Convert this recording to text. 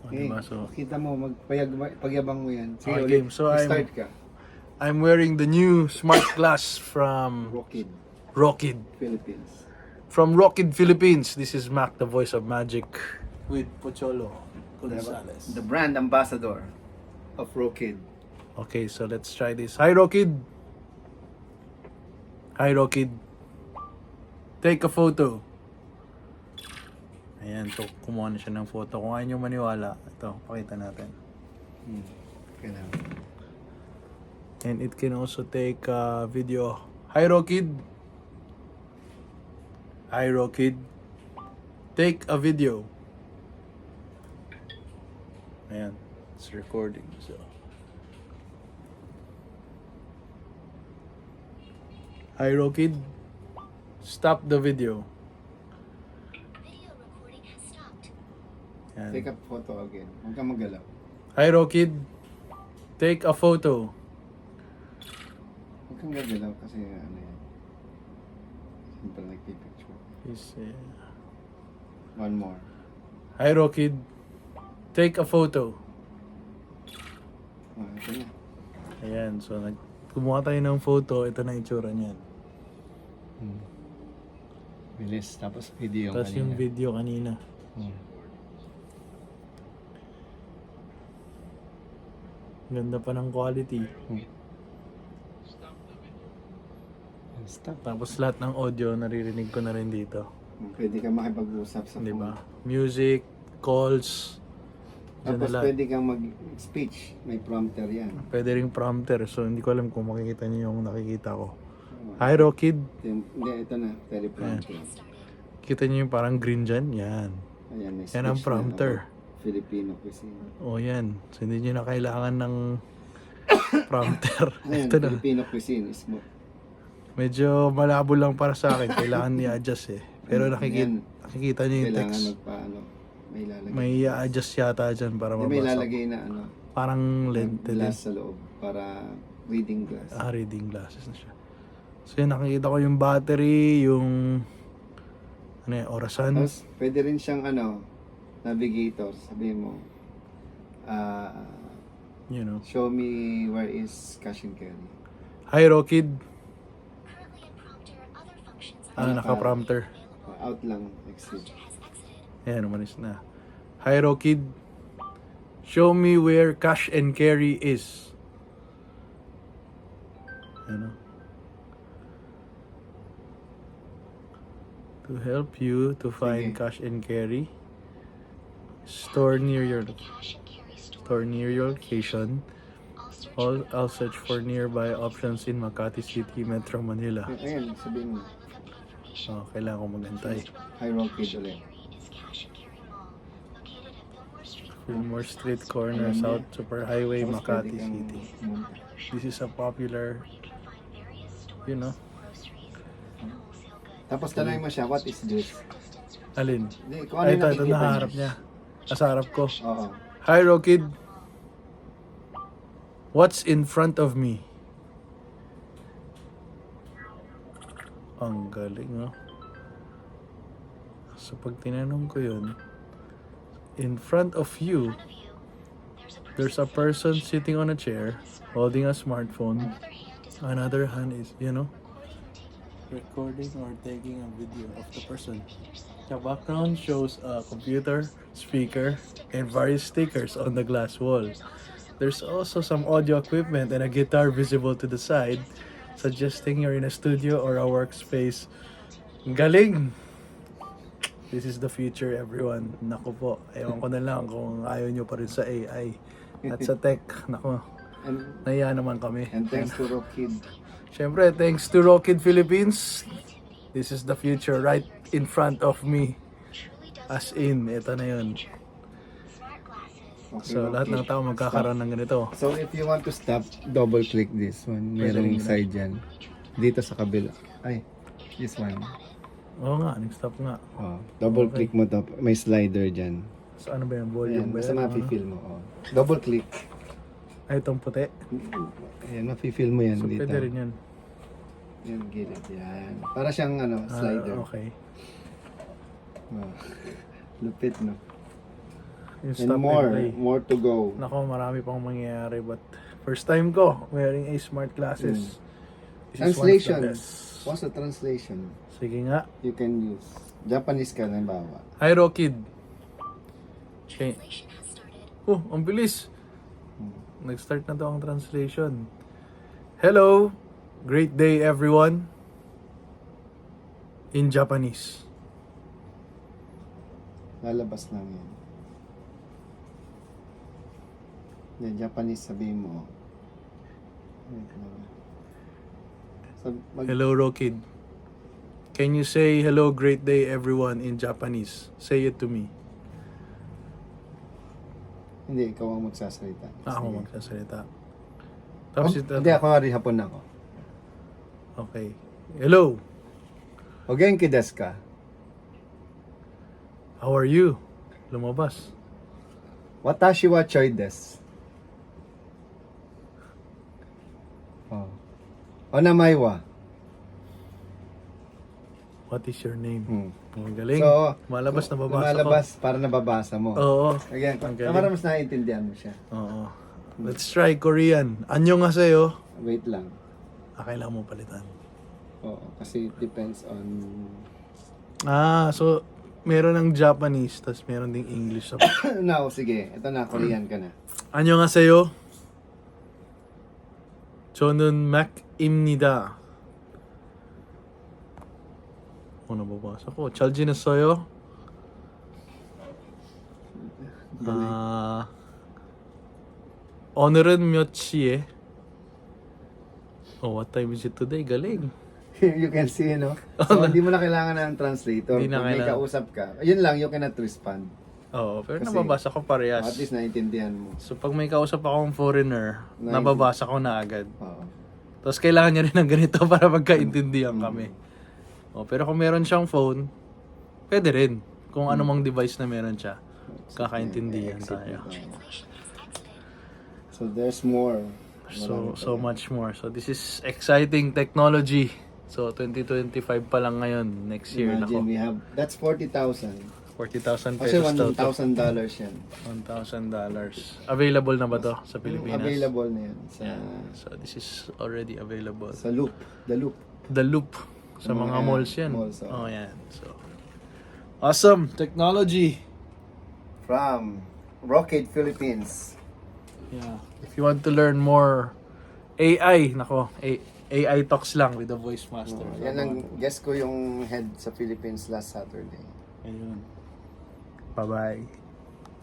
Diba? So, Kita mo, pagyabang mo yan. Sige, Okay, ulit. so Start ka. I'm wearing the new smart glass from Rockid, Rockid. Philippines. From Rockid, Philippines. This is Mac, the voice of magic, with Pocholo Gonzales. The brand ambassador of Rockid. Okay, so let's try this. Hi, Rockid. Hi, Rockid. Take a photo. Ayan, so kumuha na siya ng photo. Kung ayaw nyo maniwala, ito, pakita natin. Okay na. And it can also take a video. Hi, Rockid. Hi, Rockid. Take a video. Ayan, it's recording. So, hi, Rockid. Stop the video. Video recording has stopped. Ayan. Take a photo again. Huwag kang magalaw. Hi, Rockid. Take a photo. Huwag kang gagalaw kasi ano yan. Simple nagpipicture. One more. Hi, Rockid. Take a photo. Ito na. Ayan, so kumuha tayo ng photo. Ito na yung itsura niyan. Bilis. Tapos video Tapos yung video kanina. Ganda pa ng quality. Stop. Tapos lahat ng audio naririnig ko na rin dito. Pwede ka makipag-usap sa Di ba? phone. Music, calls, dyan Tapos na lahat. pwede kang mag-speech. May prompter yan. Pwede ring prompter. So hindi ko alam kung makikita niyo yung nakikita ko. Hi, Rockid. Hindi, ito na. Teleprompter. Kita niyo yung parang green dyan? Yan. Ayan, may Yan ang speech na prompter. about Filipino cuisine. O yan. So hindi niyo na kailangan ng prompter. Ayan, Ito na. Filipino cuisine is Medyo malabo lang para sa akin. Kailangan i-adjust eh. Pero Ayan. nakikita niyo yung Kailangan text. magpaano. May lalagay. May i-adjust yata dyan para May mabasa. lalagay na ano. Parang lente din. Glass sa loob. Para reading glass. Reading glasses na siya. So yan, nakikita ko yung battery, yung ano yan, orasan. Tapos, pwede rin siyang ano, navigator. Sabi mo, You know. show me where is cash and carry. Hi, Rockid. Currently in prompter, other functions Naka-prompter. Out lang, exit. has exited. Ayan, umalis na. Hi, Rockid. Show me where cash and carry is. Ano? To help you to find Sige. cash and carry, store near your Cash and carry store. location. I'll search for nearby options in Makati City, Metro Manila. Ayan, sabihin mo. So, kailangan ko magantay. Hi, Rockid ulit. Is Cash and Carry Mall, located at Fillmore Street. Fillmore Street Corner, South Superhighway, Tapos Makati pwede kang City. pumunta. This is a popular, You can find various stores, you know, groceries, and wholesale goods. Tapos tanongin mo siya, what is this? Distance from alin? Hindi, kung ano Ay, yung ito nakikita naharap niya. Sa harap ko. Oo. Hi, Rockid. What's in front of me? Ang galing, no? So, pag tinanong ko yun, in front of you, of you, there's a person sitting on a chair, holding a smartphone. other hand is Another hand is, you know, recording or taking a video of the person. The background shows a computer, speaker, and various stickers on the glass wall. There's also some audio equipment and a guitar visible to the side, suggesting you're in a studio or a workspace. Galing! This is the future, everyone. Naku po, ewan ko na lang kung ayaw nyo pa rin sa AI at sa tech. Naku, And, naiya naman kami. and thanks to Rockid. Siyempre, thanks to Rockid Philippines. This is the future right in front of me. truly does As in, ito na yun. smart glasses. Okay, So, lahat ng Rockid. tao magkakaroon ng ganito. So, if you want to stop, double-click this one. Merong side dyan. Dito sa kabila. Ay, this one. Oo nga, nag-stop nga. Oh, double-click mo to. May slider dyan. So, ano ba yung Ayan, volume ba basta yan? mafe-feel mo. Oh. Double-click. Ay, itong puti. Ayan, mafe-feel mo yan So, dito. pwede rin yan. Yan, gilid. Yan. Para siyang ano, slider. Okay. Oh. Lupit, no? Yung And stop and play. more to go. Nako, marami pang mangyayari, but first time ko wearing a smart glasses. This is one of the Translation. best. What's the translation? Sige nga. You can use. Japanese ka, halimbawa. Hi, Rokid. Okay. Translation has started. Oh, ang bilis. Nag-start na to ang translation. Hello. Great day, everyone. In Japanese. Lalabas lang yan. Yan, Japanese sabihin mo. Wait lang. Hello, Rokid. Can you say hello, great day, everyone in Japanese? Say it to me. Hindi, ikaw ang magsasalita. Ako Sige. magsasalita. Oh, Tapos hindi, ako nga rin hapon ako. Okay. Hello. O genki desu ka? How are you? Lumabas. Watashi wa choi desu. Oh. Onamai wa? What is your name? Hmm. Ang galing. So, Malabas na babasa lumalabas para nababasa mo. ko. Oo. Again, Ang galing. para mas naiintindihan mo siya. Oo. Let's try Korean. Annyeonghaseyo. Wait lang. Kailangan mo palitan. Oo, kasi it depends on... So, meron ng Japanese, tapos meron ding English. Now, sige. Ito na, Korean ka na. 안녕하세요. 저는 맥입니다. nababasa ko. 잘 지냈어요? 오늘은 몇 시에? What time is it today? Galing. You can see, no? So, hindi mo na kailangan ng translator. Hindi na Kung may kailangan. kausap ka, yun lang, you cannot respond. Oo, pero Kasi, nababasa ko parehas. At least naiintindihan mo. So, pag may kausap akong foreigner, Nice. nababasa ko na agad. Oo. Tapos, kailangan niya rin ng ganito para magkaintindihan kami. Pero kung meron siyang phone, pwede rin. Kung ano mang device na meron siya, kakaintindihan Exit tayo. mo tayo. So, there's more. So much more. So, this is exciting technology. So, 2025 pa lang ngayon. Next year, Imagine, nako. we have, that's 40,000. 40,000 Kasi pesos daw to. $1,000 yan. $1,000. Available na ba to sa Pilipinas? Available na yan sa, So, this is already available. sa Loop. The Loop. The Loop. Sa Sa mga mga malls yan. malls, Oh, yan. So, awesome. Technology. From Rocket Philippines. Yeah. If you want to learn more AI, nako, AI talks lang with the voice master. Yan ang guess ko yung head sa Philippines last Saturday. Ayun. Bye-bye.